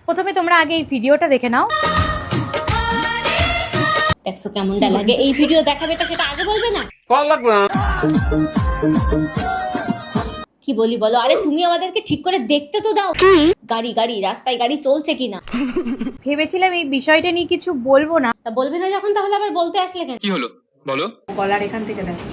প্রথমে তোমরা আগে এই ভিডিওটা দেখে নাও। দেখছো কেমনটা লাগে? এই ভিডিও দেখাবে তো সেটা আগে বলবে না? কি বলি বলো? আরে তুমি আমাদেরকে ঠিক করে দেখতে তো দাও। গাড়ি গাড়ি রাস্তায় গাড়ি চলছে কিনা। ভেবেছিলাম এই বিষয়টা নিয়ে কিছু বলবো না। তা বলবে না যখন, তাহলে আবার বলতে আসলে কেন? কি হলো বলো? গলার এখান থেকে দেখো,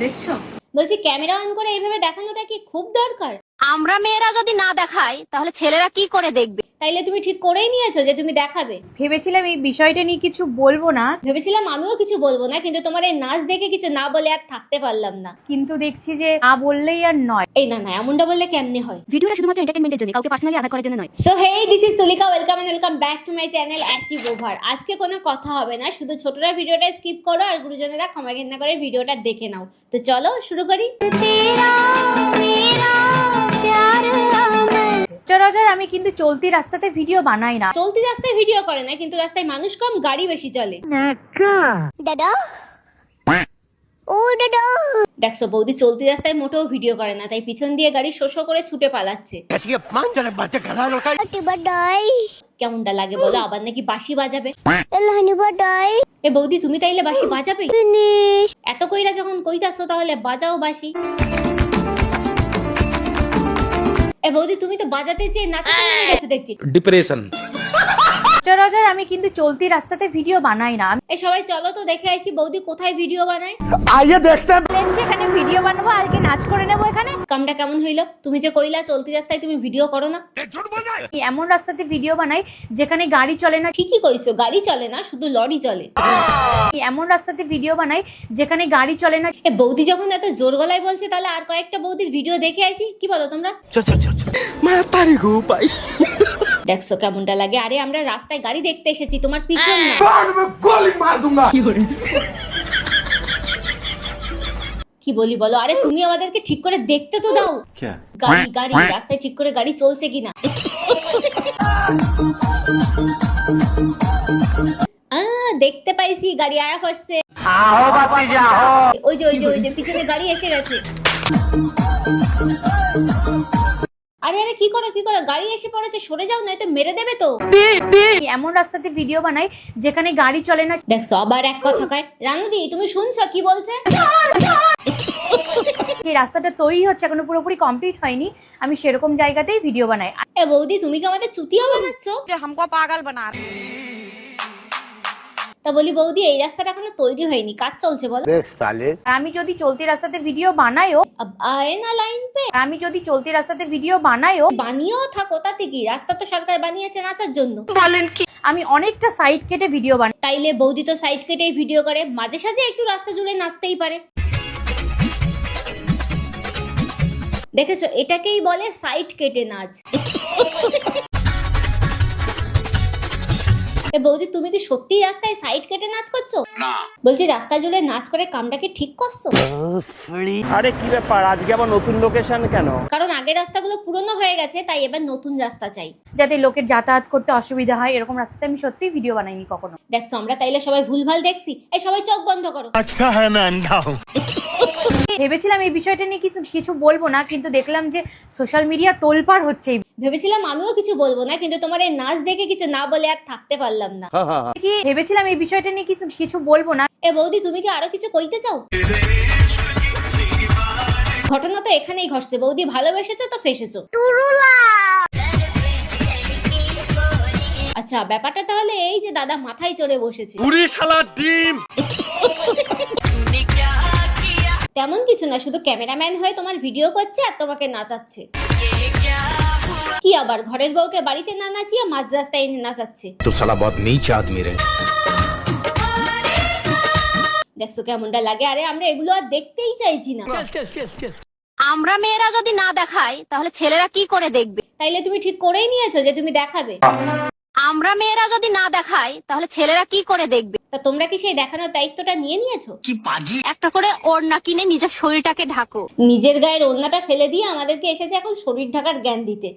দেখছো? বলছি ক্যামেরা অন করে এইভাবে দেখানোটা কি খুব দরকার? আমরা মেয়েরা যদি না দেখাই তাহলে ছেলেরা কি করে দেখবে? তাইলে তুমি ঠিক করেই নিয়েছো যে তুমি দেখাবে। ভেবেছিলাম এই বিষয়টা নিয়ে কিছু বলবো না, ভেবেছিলাম আমিও কিছু বলবো না, কিন্তু তোমার এই নাচ দেখে কিছু না বলে আর থাকতে পারলাম না। কিন্তু দেখছি যে না বললেই আর নয়। এই না না, এমনটা বললে কেমনে হয়? ভিডিওটা শুধুমাত্র এন্টারটেইনমেন্টের জন্য, কাউকে পার্সোনালি আঘাত করার জন্য নয়। So hey, this is Tulika, welcome and welcome back to my channel Achieve Over. আজকে কোনো কথা হবে না, শুধু ছোটরা ভিডিওটা স্কিপ করো আর গুরুজনেরা ক্ষমা ঘেন্না করে ভিডিওটা দেখে নাও। তো চলো শুরু করি। সচরাচর আমি কিন্তু চলতি রাস্তাতে ভিডিও বানাই না। চলতি রাস্তায় ভিডিও করে না, কিন্তু রাস্তায় মানুষ কম, গাড়ি বেশি চলে। দাদা ও দাদা, দেখছো বৌদি চলতি রাস্তায় মোটেও ভিডিও করে না, তাই পিছন দিয়ে গাড়ি শোষো করে ছুটে পালাচ্ছে। বাদাই কেমনটা লাগে বলো? আবার নাকি বাঁশি বাজাবে। লাহানি বাদাই এ বৌদি তুমি তাইলে বাঁশি বাজাবে? এত কইরা যখন কইতাছো তাহলে বাজাও বাঁশি। এ বৌদি তুমি তো বাজাতে চেয়ে নাচাতে নেমে গেছো দেখছি। ডিপ্রেশন। সচরাচর আমি কিন্তু চলতি রাস্তাতে ভিডিও বানাই না। এই সবাই চলো তো দেখে আসি বৌদি কোথায় ভিডিও বানায়। এখানে ভিডিও বানাবো, আজকে নাচ করে নেবো এখানে। কামটা কেমন হইলো? তুমি যে কইলা চলতি রাস্তায় তুমি ভিডিও করো না। এমন রাস্তাতে ভিডিও বানাই যেখানে গাড়ি চলে না। ঠিকই কইছো, গাড়ি চলে না, শুধু লরি চলে। এমন রাস্তাতে ভিডিও বানাই যেখানে গাড়ি চলে না। এ বৌদি যখন এত জোর গলায় বলছে, তাহলে আর কয়েকটা বৌদির ভিডিও দেখে আসি। কি বলো তোমরা? দেখছো কেমনটা লাগে? আরে আমরা রাস্তায় গাড়ি দেখতে এসেছি, তোমার পিছন না। কি বলি বলো? আরে তুমি আমাদেরকে ঠিক করে দেখতে তো দাও। গাড়ি গাড়ি রাস্তায় ঠিক করে গাড়ি চলছে কিনা। দেখতে পাইছি গাড়ি আয়া ফসছে। ওই যে পিছনে গাড়ি এসে গেছে। আরে আরে কি করো গাড়ি এসে পড়েছে, সরে যাও, নয়তো মেরে দেবে তো। এমন রাস্তাতে ভিডিও বানাই যেখানে গাড়ি চলে না। দেখছো আবার এক কথা কয়। রানুদি তুমি শুনছো কি বলছে? যে রাস্তাটা তৈরি হচ্ছে, এখনো পুরোপুরি কমপ্লিট হয়নি, আমি সেরকম জায়গাতেই ভিডিও বানাই। এ বৌদি তুমি কি আমাদের চুতিয়া বানাচ্ছো? তা বলি বৌদি এই রাস্তাটা এখনো তৈরি হয়নি, কাজ চলছে বলো। আর আমি যদি চলতি রাস্তাতে ভিডিও বানাইও, अब आए ना लाइन पे। আমি যদি চলতি রাস্তাতে ভিডিও বানাইও, বানিয়েও থাকো, তাতে কি? রাস্তা তো সরকার বানিয়েছে নাচার জন্য। আমি অনেকটা সাইড কেটে ভিডিও বানাই। তাইলে বৌদি তো সাইড কেটেই ভিডিও করে, মাঝে সাঝে একটু রাস্তা জুড়ে নাচতেই পারে। দেখেছো, এটাকেই বলে সাইড কেটে নাচ। এ বৌদি তুমি কি সত্যি রাস্তায় সাইড কেটে নাচ করছো? না। বলছি রাস্তা জুড়ে নাচ করে কামটাকে ঠিক করছো? আরে কি ব্যাপার, আজকে আবার নতুন লোকেশন কেন? কারণ আগের রাস্তাগুলো পুরনো হয়ে গেছে, তাই এবার নতুন রাস্তা চাই। যাতে লোকের যাতায়াত করতে অসুবিধা হয়, এরকম রাস্তাতে আমি সত্যিই ভিডিও বানাইনি কখনো। দেখছো আমরা তাইলে সবাই ভুলভাল দেখছি। এই সবাই চোখ বন্ধ করো। अच्छा है मैं अंधा हूँ। ভেবেছিলাম এই বিষয়টা নিয়ে কিছু বলবো না, কিন্তু দেখলাম যে সোশ্যাল মিডিয়া তোলপাড় হচ্ছে। ভেবেছিলাম আমিও কিছু বলবো না, কিন্তু তোমার এই নাচ দেখে কিছু না বলে আর থাকতে পারলাম না। ভেবেছিলাম এই বিষয়টা নিয়ে কিছু বলবো না। এ বৌদি তুমি কি আরো কিছু কইতে চাও? ঘটনা তো এখানেই ঘটছে বৌদি, ভালোবেসেছো তো ফেসেছো। আচ্ছা ব্যাপারটা তাহলে এই যে দাদা মাথায় চড়ে বসেছে। তেমন কিছু না, শুধু ক্যামেরাম্যান হয়ে তোমার ভিডিও করছে আর তোমাকে নাচাচ্ছে। কি আবার ঘরের বউকে বাড়িতে না নাচিয়ে মাঝ রাস্তায় এনে নাচাচ্ছে। तो साला बहुत नीच आदमी रहे। দেখছো কেমনটা লাগে? আরে আমরা এগুলো আর দেখতেই চাইছি না। আমরা মেয়েরা যদি না দেখাই তাহলে ছেলেরা কি করে দেখবে? তাইলে তুমি ঠিক করেই নিয়েছো যে তুমি দেখাবে। আমরা মেয়েরা যদি না দেখাই তাহলে ছেলেরা কি করে দেখবে? তা তোমরা কি সেই দেখানোর দায়িত্বটা নিয়ে নিয়েছো? একটা করে ওড়না কিনে নিজের শরীরটাকে ঢাকো। নিজের গায়ের ওড়নাটা ফেলে দিয়ে আমাদেরকে এসেছে এখন শরীর ঢাকার জ্ঞান দিতে।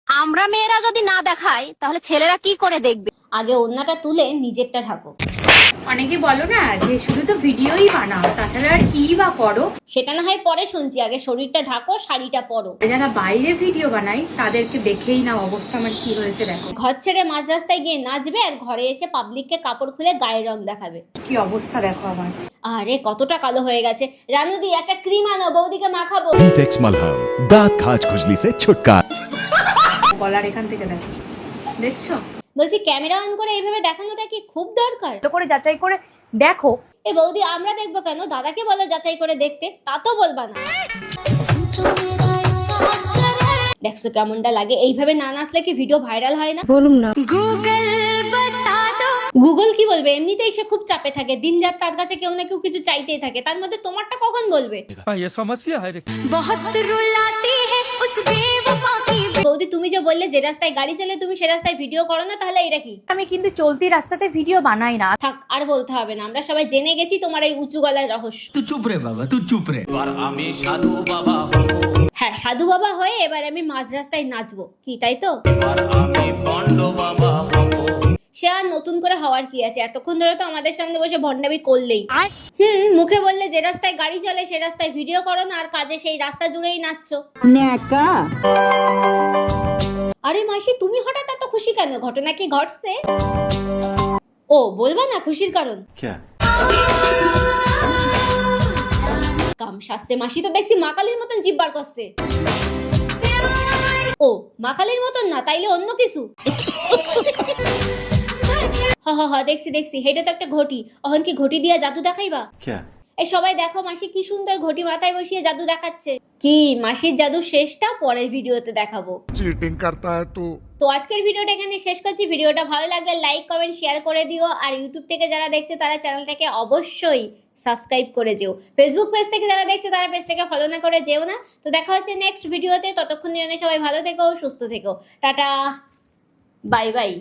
আমরা মেয়েরা যদি না দেখাই তাহলে ছেলেরা কি করে দেখবে? আগে ওড়নাটা তুলে নিজেরটা ঢাকো। অনেকে বলো না যে শুধু তো ভিডিওই বানাও, তাছাড়া আর কি বা করো। সেটা না হয় পরে শুনছি, আগে শরীরটা ঢাকো, শাড়িটা পরো। যারা বাইরে ভিডিও বানাই তাদেরকে দেখেই না অবস্থা আমার কি হয়েছে দেখো। ঘর ছেড়ে মাঝ রাস্তায় গিয়ে নাচবে আর ঘরে এসে পাবলিককে কাপড় খুলে গায়ের রং দেখাবে। কি অবস্থা দেখো আমার। আরে কতটা কালো হয়ে গেছে। রানুদি একটা ক্রিম আনো, বৌদিকে মাখাবো। टेक्स मलहम दांत खाज खुजली से छुटकारा। গলার এখান থেকে দেখো, দেখছো? বলছি ক্যামেরা অন করে এইভাবে দেখানোটা কি খুব দরকার? ভালো করে যাচাই করে দেখো। এ বৌদি আমরা দেখবো কেন? দাদাকে বলো যাচাই করে দেখতে, তা তো বলবা না। দেখছো কেমনটা লাগে? এইভাবে না নাচলে কি ভিডিও ভাইরাল হয় না? বলুন না। গুগল কি বলবে? এমনিতেই সে খুব চাপে থাকে, দিন রাত তার কাছে কেউ না কেউ কিছু চাইতেই থাকে, তার মধ্যে তোমারটা কখন বলবে? বৌদি তুমি যে বললে যে রাস্তায় গাড়ি চলে তুমি সে রাস্তায় ভিডিও করো না, তাহলে এটা কি? আমি কিন্তু চলতি রাস্তাতে ভিডিও বানাই না। থাক, আর বলতে হবে না, আমরা সবাই জেনে গেছি তোমার এই উঁচু গলার রহস্য। तू चुप रे बाबा, तू चुप रे। হ্যাঁ, সাধু বাবা হয়ে এবার আমি মাঝ রাস্তায় নাচবো, কি তাই তো? সে আর নতুন করে হওয়ার কি আছে? এতক্ষণ ধরে তো আমাদের সামনে বসে ভণ্ডামি করলেই। মুখে বললে যে রাস্তায় গাড়ি চলে সে রাস্তায় ভিডিও করো না, আর কাজে সেই রাস্তা জুড়েই নাচছো। আরে মাসি, তুমি হঠাৎ এত খুশি কেন? ঘটনা কি ঘটছে? ও বলবা না খুশির কারণ? কাম শাস্তে মাসি তো দেখছি মাকালির মতন জিভ বার করছে। ও মাকালির মতন না, তাইলে অন্য কিছু। হ দেখছি দেখছি, হেটা তো একটা ঘটি। অহন কি ঘটি দিয়া জাদু দেখাইবা? এই সবাই দেখো মাসি কি সুন্দর ঘটি মাথায় বসিয়ে জাদু দেখাচ্ছে। কি মাসির জাদু শেষটা পরের ভিডিওতে দেখাবো। चीटिंग करता है तू। তো আজকের ভিডিওটা এখানে শেষ করছি। ভিডিওটা ভালো লাগলে লাইক কমেন্ট শেয়ার করে দিও, আর ইউটিউব থেকে যারা দেখছো তারা চ্যানেলটাকে অবশ্যই সাবস্ক্রাইব করে যেও। ফেসবুক পেজ থেকে যারা দেখছো তারা পেজটাকে ফলো না করে যেও না। তো দেখা হচ্ছে নেক্সট ভিডিওতে, ততক্ষণ জন্য সবাই ভালো থেকো, সুস্থ থেকো, টাটা, বাই বাই।